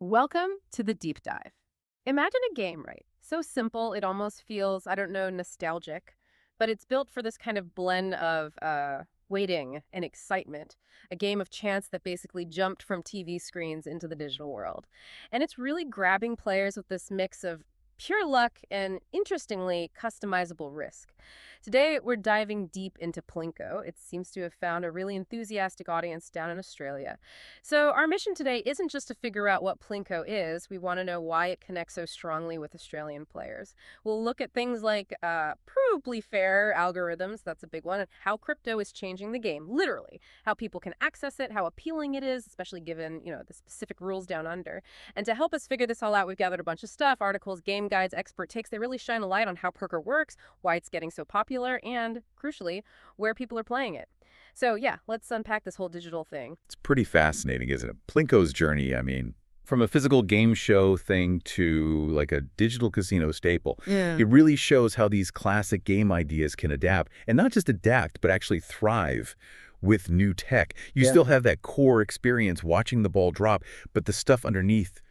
Welcome to the deep dive. Imagine a game, right? So simple, it almost feels, I don't know, nostalgic, but it's built for this kind of blend of waiting and excitement. A game of chance that basically jumped from TV screens into the digital world. And it's really grabbing players with this mix of pure luck and, interestingly, customizable risk. Today, we're diving deep into Plinko. It seems to have found a really enthusiastic audience down in Australia. So, our mission today isn't just to figure out what Plinko is, we want to know why it connects so strongly with Australian players. We'll look at things like provably fair algorithms, that's a big one, and how crypto is changing the game, literally. How people can access it, how appealing it is, especially given, the specific rules down under. And to help us figure this all out, we've gathered a bunch of stuff, articles, game guides, expert takes. They really shine a light on how poker works, why it's getting so popular, and, crucially, where people are playing it. So yeah, let's unpack this whole digital thing. It's pretty fascinating, isn't it? Plinko's journey, from a physical game show thing to like a digital casino staple. Yeah. It really shows how these classic game ideas can adapt, and not just adapt, but actually thrive with new tech. You still have that core experience watching the ball drop, but the stuff underneath,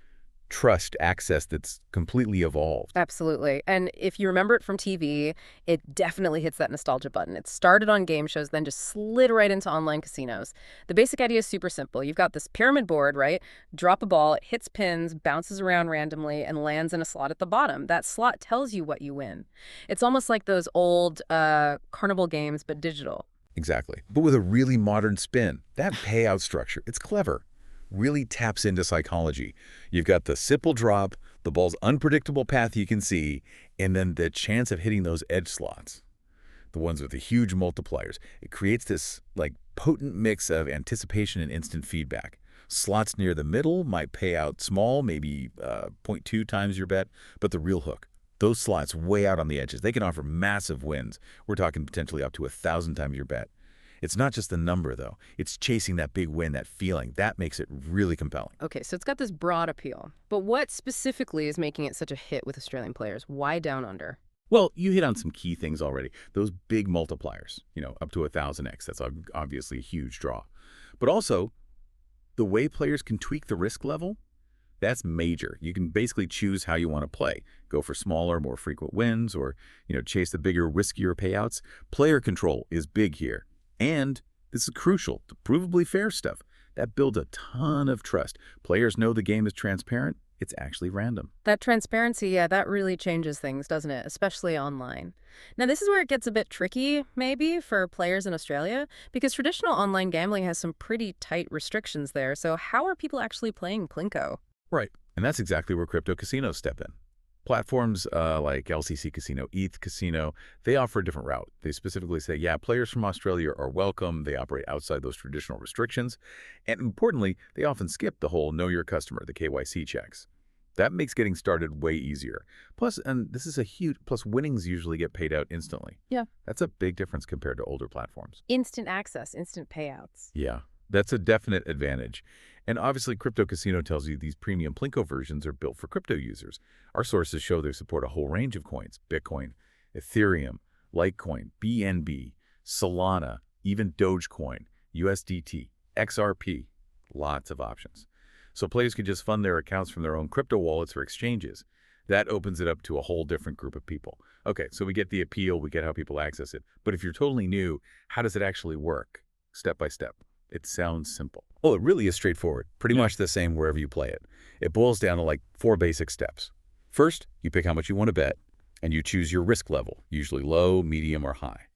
trust, access that's completely evolved. Absolutely. And if you remember it from TV, it definitely hits that nostalgia button. It started on game shows, then just slid right into online casinos. The basic idea is super simple. You've got this pyramid board, right? Drop a ball, it hits pins, bounces around randomly, and lands in a slot at the bottom. That slot tells you what you win. It's almost like those old carnival games, but digital. Exactly. But with a really modern spin. That payout structure, it's clever. Really taps into psychology. You've got the simple drop, the ball's unpredictable path you can see, and then the chance of hitting those edge slots, the ones with the huge multipliers. It creates this potent mix of anticipation and instant feedback. Slots near the middle might pay out small, maybe 0.2 times your bet, but the real hook, those slots way out on the edges, they can offer massive wins. We're talking potentially up to 1,000 times your bet. It's not just the number, though. It's chasing that big win, that feeling. That makes it really compelling. Okay, so it's got this broad appeal. But what specifically is making it such a hit with Australian players? Why Down Under? Well, you hit on some key things already. Those big multipliers, up to 1,000x. That's obviously a huge draw. But also, the way players can tweak the risk level, that's major. You can basically choose how you want to play. Go for smaller, more frequent wins, or, chase the bigger, riskier payouts. Player control is big here. And this is crucial, the provably fair stuff. That builds a ton of trust. Players know the game is transparent. It's actually random. That transparency, yeah, that really changes things, doesn't it? Especially online. Now, this is where it gets a bit tricky, maybe, for players in Australia, because traditional online gambling has some pretty tight restrictions there. So how are people actually playing Plinko? Right. And that's exactly where crypto casinos step in. Platforms like LCC Casino, ETH Casino, they offer a different route. They specifically say, yeah, players from Australia are welcome. They operate outside those traditional restrictions. And importantly, they often skip the whole know your customer, the KYC checks. That makes getting started way easier. Plus, and this is a huge, plus winnings usually get paid out instantly. Yeah. That's a big difference compared to older platforms. Instant access, instant payouts. Yeah, that's a definite advantage. And obviously, Crypto Casino tells you these premium Plinko versions are built for crypto users. Our sources show they support a whole range of coins: Bitcoin, Ethereum, Litecoin, BNB, Solana, even Dogecoin, USDT, XRP. Lots of options. So players can just fund their accounts from their own crypto wallets or exchanges. That opens it up to a whole different group of people. Okay, so we get the appeal, we get how people access it. But if you're totally new, how does it actually work? Step by step. It sounds simple. Oh, it really is straightforward. Pretty much the same wherever you play it. It boils down to 4 basic steps. First, you pick how much you want to bet, and you choose your risk level, usually low, medium, or high.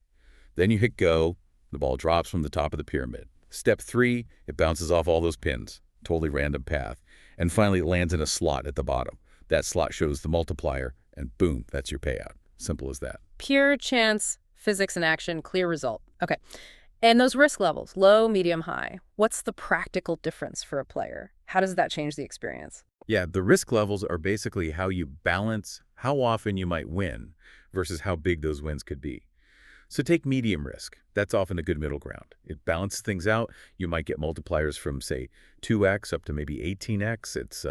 Then you hit go. The ball drops from the top of the pyramid. Step 3, it bounces off all those pins. Totally random path. And finally, it lands in a slot at the bottom. That slot shows the multiplier, and boom, that's your payout. Simple as that. Pure chance, physics in action, clear result. Okay. And those risk levels, low, medium, high, what's the practical difference for a player? How does that change the experience? Yeah, the risk levels are basically how you balance how often you might win versus how big those wins could be. So take medium risk. That's often a good middle ground. It balances things out. You might get multipliers from, say, 2x up to maybe 18x. It's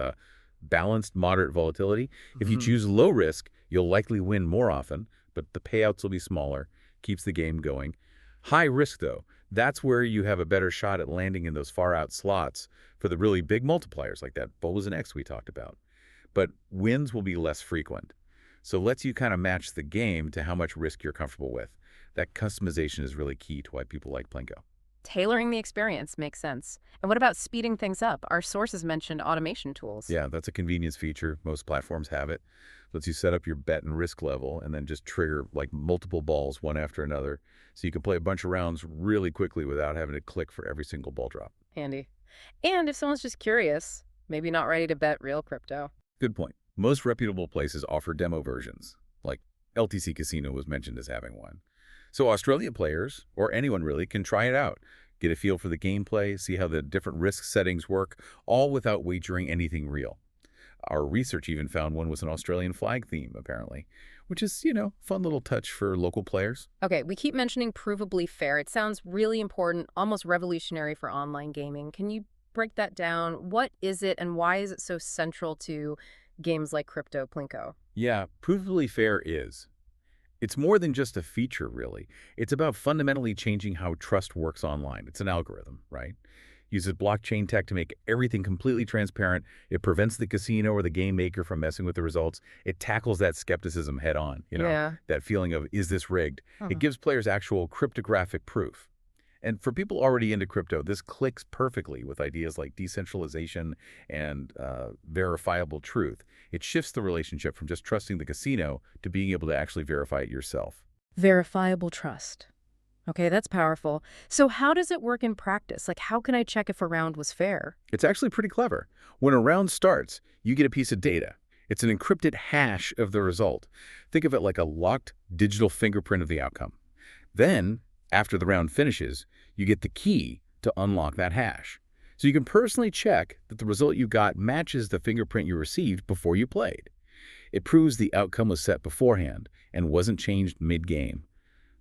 balanced, moderate volatility. If you choose low risk, you'll likely win more often, but the payouts will be smaller, keeps the game going. High risk, though, That's where you have a better shot at landing in those far-out slots for the really big multipliers like that Bowls and X we talked about. But wins will be less frequent. So it lets you kind of match the game to how much risk you're comfortable with. That customization is really key to why people like Plinko. Tailoring the experience makes sense. And what about speeding things up? Our sources mentioned automation tools. Yeah, that's a convenience feature. Most platforms have it. Lets you set up your bet and risk level and then just trigger like multiple balls one after another. So you can play a bunch of rounds really quickly without having to click for every single ball drop. Handy. And if someone's just curious, maybe not ready to bet real crypto. Good point. Most reputable places offer demo versions, like LTC Casino was mentioned as having one. So Australian players, or anyone really, can try it out, get a feel for the gameplay, see how the different risk settings work, all without wagering anything real. Our research even found one was an Australian flag theme, apparently, which is, fun little touch for local players. Okay, we keep mentioning provably fair. It sounds really important, almost revolutionary for online gaming. Can you break that down? What is it and why is it so central to games like Crypto Plinko? Yeah, provably fair is. It's more than just a feature, really. It's about fundamentally changing how trust works online. It's an algorithm, right? Uses blockchain tech to make everything completely transparent. It prevents the casino or the game maker from messing with the results. It tackles that skepticism head on, Yeah. that feeling of, is this rigged? Huh. It gives players actual cryptographic proof. And for people already into crypto, this clicks perfectly with ideas like decentralization and verifiable truth. It shifts the relationship from just trusting the casino to being able to actually verify it yourself. Verifiable trust. Okay, that's powerful. So how does it work in practice? Like, how can I check if a round was fair? It's actually pretty clever. When a round starts, you get a piece of data. It's an encrypted hash of the result. Think of it like a locked digital fingerprint of the outcome. Then, after the round finishes, you get the key to unlock that hash. So you can personally check that the result you got matches the fingerprint you received before you played. It proves the outcome was set beforehand and wasn't changed mid-game.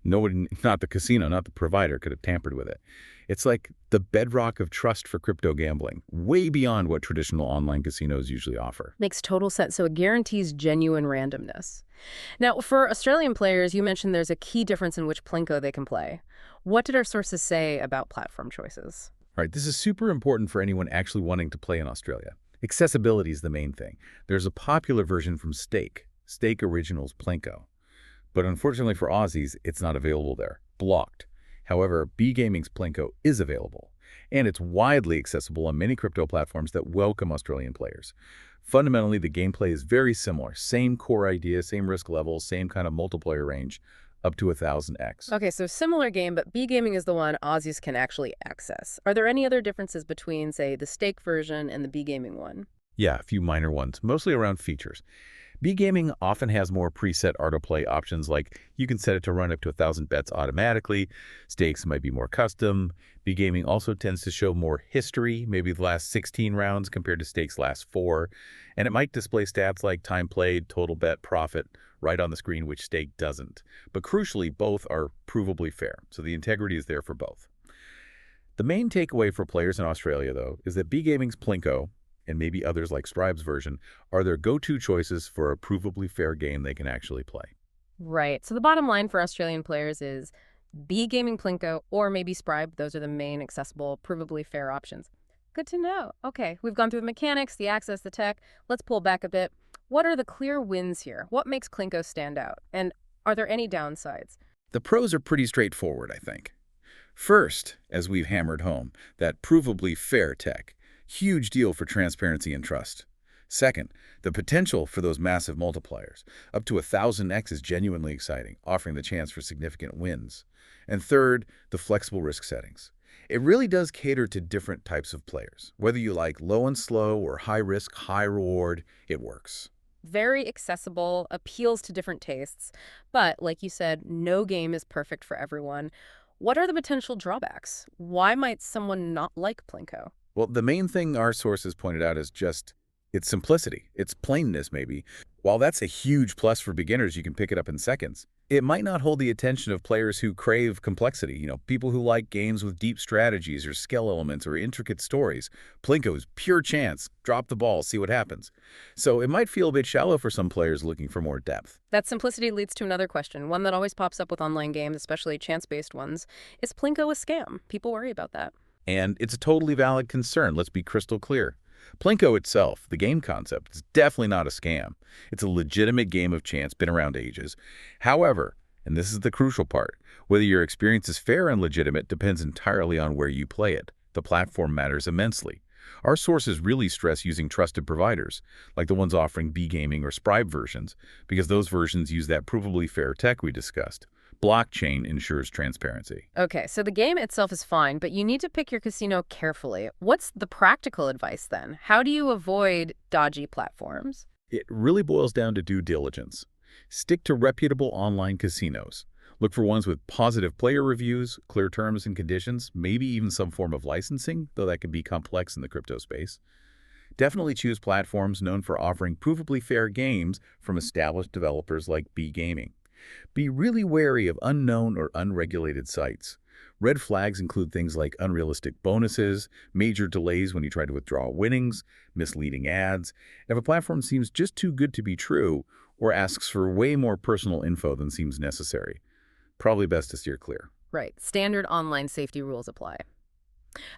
Nobody, not the casino, not the provider, could have tampered with it. It's like the bedrock of trust for crypto gambling, way beyond what traditional online casinos usually offer. Makes total sense. So it guarantees genuine randomness. Now, for Australian players, you mentioned there's a key difference in which Plinko they can play. What did our sources say about platform choices? All right, this is super important for anyone actually wanting to play in Australia. Accessibility is the main thing. There's a popular version from Stake Originals Plinko. But unfortunately for Aussies, it's not available there, blocked. However, B-Gaming's Plinko is available, and it's widely accessible on many crypto platforms that welcome Australian players. Fundamentally, the gameplay is very similar. Same core idea, same risk level, same kind of multiplayer range, up to 1000x. Okay, so similar game, but B-Gaming is the one Aussies can actually access. Are there any other differences between, say, the Stake version and the B-Gaming one? Yeah, a few minor ones, mostly around features. B-Gaming often has more preset autoplay options, like you can set it to run up to 1,000 bets automatically. Stakes might be more custom. B-Gaming also tends to show more history, maybe the last 16 rounds compared to Stakes' last 4. And it might display stats like time played, total bet, profit, right on the screen, which Stake doesn't. But crucially, both are provably fair, so the integrity is there for both. The main takeaway for players in Australia, though, is that B-Gaming's Plinko, and maybe others like Stripe's version, are their go-to choices for a provably fair game they can actually play. Right. So the bottom line for Australian players is B-Gaming Plinko or maybe Stripe. Those are the main accessible, provably fair options. Good to know. Okay, we've gone through the mechanics, the access, the tech. Let's pull back a bit. What are the clear wins here? What makes Plinko stand out? And are there any downsides? The pros are pretty straightforward, I think. First, as we've hammered home, that provably fair tech. Huge deal for transparency and trust. Second, the potential for those massive multipliers. Up to 1000x is genuinely exciting, offering the chance for significant wins. And third, the flexible risk settings. It really does cater to different types of players. Whether you like low and slow or high risk, high reward, it works. Very accessible, appeals to different tastes. But, like you said, no game is perfect for everyone. What are the potential drawbacks? Why might someone not like Plinko? Well, the main thing our sources pointed out is just its simplicity, its plainness maybe. While that's a huge plus for beginners, you can pick it up in seconds. It might not hold the attention of players who crave complexity, people who like games with deep strategies or skill elements or intricate stories. Plinko's pure chance. Drop the ball, see what happens. So it might feel a bit shallow for some players looking for more depth. That simplicity leads to another question, one that always pops up with online games, especially chance-based ones. Is Plinko a scam? People worry about that. And it's a totally valid concern, let's be crystal clear. Plinko itself, the game concept, is definitely not a scam. It's a legitimate game of chance, been around ages. However, and this is the crucial part, whether your experience is fair and legitimate depends entirely on where you play it. The platform matters immensely. Our sources really stress using trusted providers, like the ones offering B-gaming or Scribe versions, because those versions use that provably fair tech we discussed. Blockchain ensures transparency. Okay, so the game itself is fine, but you need to pick your casino carefully. What's the practical advice then? How do you avoid dodgy platforms? It really boils down to due diligence. Stick to reputable online casinos. Look for ones with positive player reviews, clear terms and conditions, maybe even some form of licensing, though that can be complex in the crypto space. Definitely choose platforms known for offering provably fair games from established developers like B-gaming. Be really wary of unknown or unregulated sites. Red flags include things like unrealistic bonuses, major delays when you try to withdraw winnings, misleading ads. If a platform seems just too good to be true or asks for way more personal info than seems necessary, probably best to steer clear. Right, standard online safety rules apply.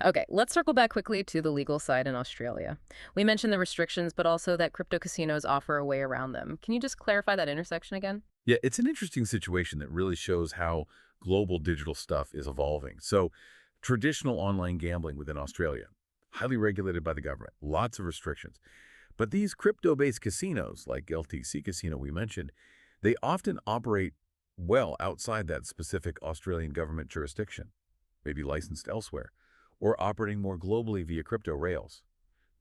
Okay, let's circle back quickly to the legal side in Australia. We mentioned the restrictions, but also that crypto casinos offer a way around them. Can you just clarify that intersection again? Yeah, it's an interesting situation that really shows how global digital stuff is evolving. So, traditional online gambling within Australia, highly regulated by the government, lots of restrictions. But these crypto-based casinos, like LTC Casino we mentioned, they often operate well outside that specific Australian government jurisdiction, maybe licensed elsewhere, or operating more globally via crypto rails.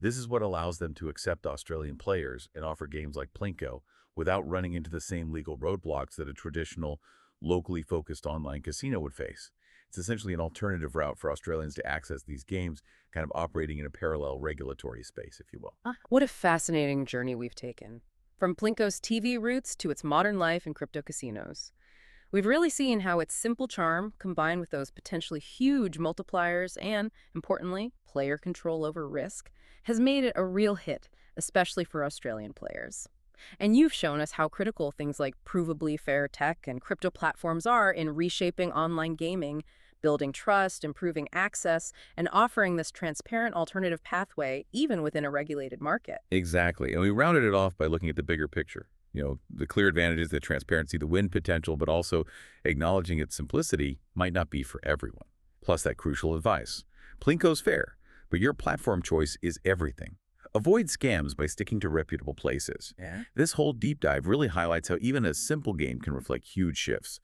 This is what allows them to accept Australian players and offer games like Plinko without running into the same legal roadblocks that a traditional, locally focused online casino would face. It's essentially an alternative route for Australians to access these games, kind of operating in a parallel regulatory space, if you will. What a fascinating journey we've taken. From Plinko's TV roots to its modern life in crypto casinos. We've really seen how its simple charm, combined with those potentially huge multipliers and, importantly, player control over risk, has made it a real hit, especially for Australian players. And you've shown us how critical things like provably fair tech and crypto platforms are in reshaping online gaming, building trust, improving access, and offering this transparent alternative pathway even within a regulated market. Exactly. And we rounded it off by looking at the bigger picture. The clear advantages, the transparency, the win potential, but also acknowledging its simplicity might not be for everyone. Plus that crucial advice. Plinko's fair, but your platform choice is everything. Avoid scams by sticking to reputable places. Yeah. This whole deep dive really highlights how even a simple game can reflect huge shifts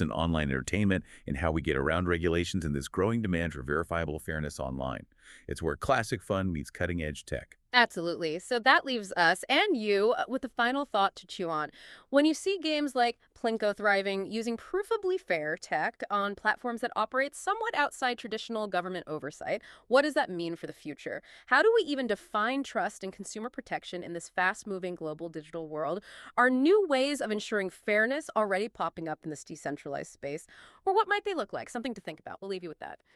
in online entertainment and how we get around regulations and this growing demand for verifiable fairness online. It's where classic fun meets cutting-edge tech. Absolutely. So that leaves us and you with a final thought to chew on. When you see games like Plinko thriving using provably fair tech on platforms that operate somewhat outside traditional government oversight, what does that mean for the future? How do we even define trust and consumer protection in this fast-moving global digital world? Are new ways of ensuring fairness already popping up in this decentralized space? Or what might they look like? Something to think about. We'll leave you with that.